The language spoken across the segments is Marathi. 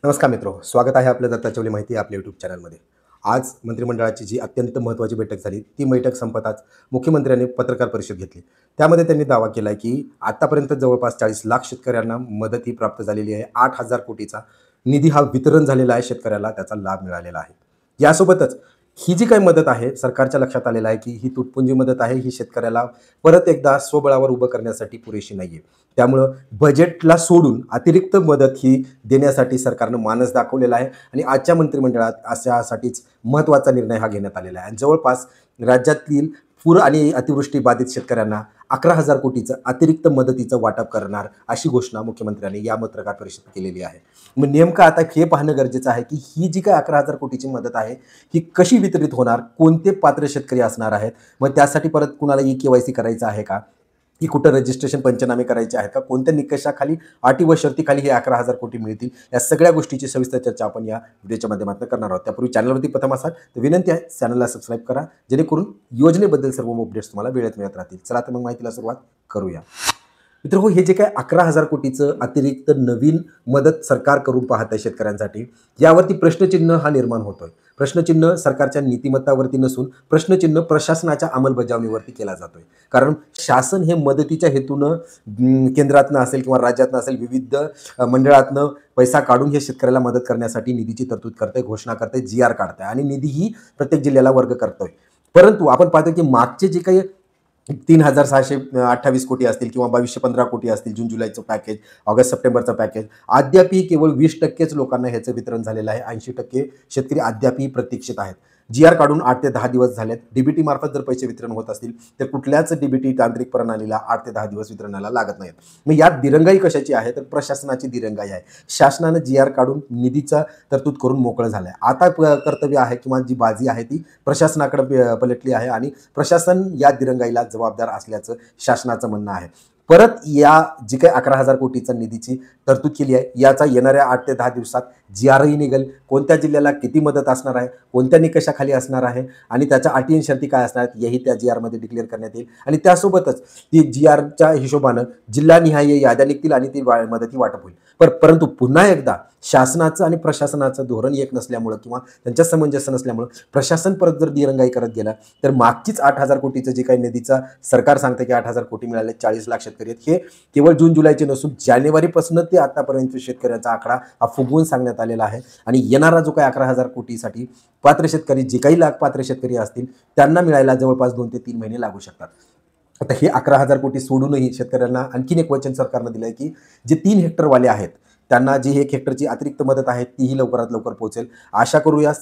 नमस्कार मित्रो, स्वागत आहे आपल्या दत्ता चौले माहिती आपल्या यूट्यूब चॅनलमध्ये. आज मंत्रिमंडळाची जी अत्यंत महत्त्वाची बैठक झाली, ती बैठक संपताच मुख्यमंत्र्यांनी पत्रकार परिषद घेतली. त्यामध्ये त्यांनी दावा केला की आतापर्यंत जवळपास 40 लाख शेतकऱ्यांना मदत ही प्राप्त झालेली आहे. 8,000 कोटीचा निधी हा वितरण झालेला आहे, शेतकऱ्याला त्याचा लाभ मिळालेला आहे. यासोबतच ही जी काही मदत आहे, सरकारच्या लक्षात आलेलं आहे की ही तुटपुंजी मदत आहे, ही शेतकऱ्याला परत एकदा स्वबळावर उभं करण्यासाठी पुरेशी नाही आहे. त्यामुळं बजेटला सोडून अतिरिक्त मदत ही देण्यासाठी सरकारनं मानस दाखवलेला आहे आणि आजच्या मंत्रिमंडळात अशासाठीच महत्त्वाचा निर्णय हा घेण्यात आलेला आहे. आणि जवळपास राज्यातील पूर आणि अतिवृष्टी बाधित शेतकऱ्यांना 11,000 कोटीचं अतिरिक्त मदतीचं वाटप करणार अशी घोषणा मुख्यमंत्र्यांनी या पत्रकार परिषदेत केलेली आहे. मग नेमकं आता हे पाहणं गरजेचं आहे की ही जी काही 11,000 कोटीची मदत आहे ही कशी वितरित होणार, कोणते पात्र शेतकरी असणार आहेत, मग त्यासाठी परत कुणाला KYC करायचं आहे का, की कुठं रजिस्ट्रेशन पंचनामे करायचे आहेत का, कोणत्या निकषाखाली अटी व शर्तीखाली हे 11,000 कोटी मिळतील, या सगळ्या गोष्टीची सविस्तर चर्चा आपण या व्हिडिओच्या माध्यमातून करणार आहोत. त्यापूर्वी चॅनलवरती प्रथम असाल तर विनंती आहे चॅनलला सबस्क्राईब करा, जेणेकरून योजनेबद्दल सर्व अपडेट्स तुम्हाला वेळेत मिळत राहतील. चला तर मग माहितीला सुरुवात करूया. मित्रांनो, हे जे काय 11,000 कोटीचं अतिरिक्त नवीन मदत सरकार करून पाहत आहे शेतकऱ्यांसाठी, यावरती प्रश्नचिन्ह हा निर्माण होतोय. प्रश्नचिन्ह सरकारच्या नीतिमत्तावरती नसून प्रश्नचिन्ह प्रशासनाच्या अंमलबजावणीवरती केला जातोय. कारण शासन हे मदतीच्या हेतूनं केंद्रातनं असेल किंवा राज्यातनं असेल, विविध मंडळातनं पैसा काढून हे शेतकऱ्याला मदत करण्यासाठी निधीची तरतूद करतंय, घोषणा करतंय, GR काढतंय आणि निधीही प्रत्येक जिल्ह्याला वर्ग करतोय. परंतु आपण पाहतो की मागचे जे काही 3,628 कोटी असतील किंवा 2,215 कोटी असतील, जून जुलैचं पॅकेज, ऑगस्ट सप्टेंबरचं पॅकेज, अद्यापही केवळ 20%च लोकांना ह्याचं वितरण झालेलं आहे. 80% शेतकरी अद्यापही प्रतीक्षित आहेत. GR काढून 8 ते 10 दिवस झालेत. DBT मार्फत जर पैसे वितरण होत असतील तर कुठल्याच DBT तांत्रिक प्रणालीला 8 ते 10 दिवस वितरणाला लागत नाहीत. मग यात दिरंगाई कशाची आहे, तर प्रशासनाची दिरंगाई आहे. शासनानं GR काढून निधीचा तरतूद करून मोकळं झालं आहे. आता कर्तव्य आहे किंवा जी बाजी आहे ती प्रशासनाकडे पलटली आहे आणि प्रशासन या दिरंगाईला जबाबदार असल्याचं शासनाचं म्हणणं आहे. परत या जी काही 11,000 कोटीचा निधीची तरतूद केली आहे, याचा येणाऱ्या 8 ते 10 दिवसात GRही निघेल. कोणत्या जिल्ह्याला किती मदत असणार आहे, कोणत्या निकषाखाली असणार आहे आणि त्याच्या अटी आणि शर्ती काय असणार आहेत, हेही त्या GRमध्ये डिक्लेअर करण्यात येईल. आणि त्यासोबतच ती GRच्या हिशोबानं जिल्हानिहाय याद्या निघतील आणि ती मदती वाटप होईल. परंतु पुन्हा एकदा शासनाचं आणि प्रशासनाचं धोरण एक नसल्यामुळं किंवा त्यांच्या सामंजस्य नसल्यामुळं प्रशासन परत जर दिरंगाई करत गेलं तर मागचीच 8,000 कोटीचं जे काही निधीचा सरकार सांगतं की 8,000 कोटी मिळाले, 40 लाख शेतकरी आहेत, हे केवळ जून जुलैचे नसून जानेवारीपासून ते आतापर्यंत शेतकऱ्यांचा आकडा हा फुगवून सांगण्यात आलेला आहे. आणि येणारा जो काही 11,000 कोटीसाठी पात्र शेतकरी, जे काही लाख पात्र शेतकरी असतील, त्यांना मिळायला जवळपास 2 ते 3 महिने लागू शकतात. आता हे 11,000 कोटी सोडूनही शेतकऱ्यांना आणखीन एक वचन सरकारनं दिलं आहे की जे 3 हेक्टरवाले आहेत त्यांना जी 1 हेक्टरची अतिरिक्त मदत आहे तीही लवकरात लवकर पोहोचेल. आशा करूया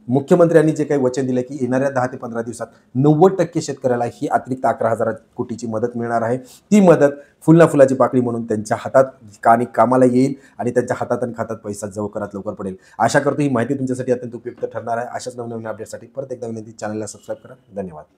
मुख्यमंत्र्यांनी जे काही वचन दिलं की येणाऱ्या 10 ते 15 दिवसात 90% शेतकऱ्याला ही अतिरिक्त 11,000 कोटीची मदत मिळणार आहे. ती मदत फुलना फुलाची पाकळी म्हणून त्यांच्या हातात आणि कामाला येईल आणि त्यांच्या हातात आणि खात्यात पैसा लवकरात लवकर पडेल. आशा करतो ही माहिती तुमच्यासाठी अत्यंत उपयुक्त ठरणार आहे. अशाच नवनवीन अपडेटसाठी परत एकदा विनंती, चॅनलला सबस्क्राईब करा. धन्यवाद.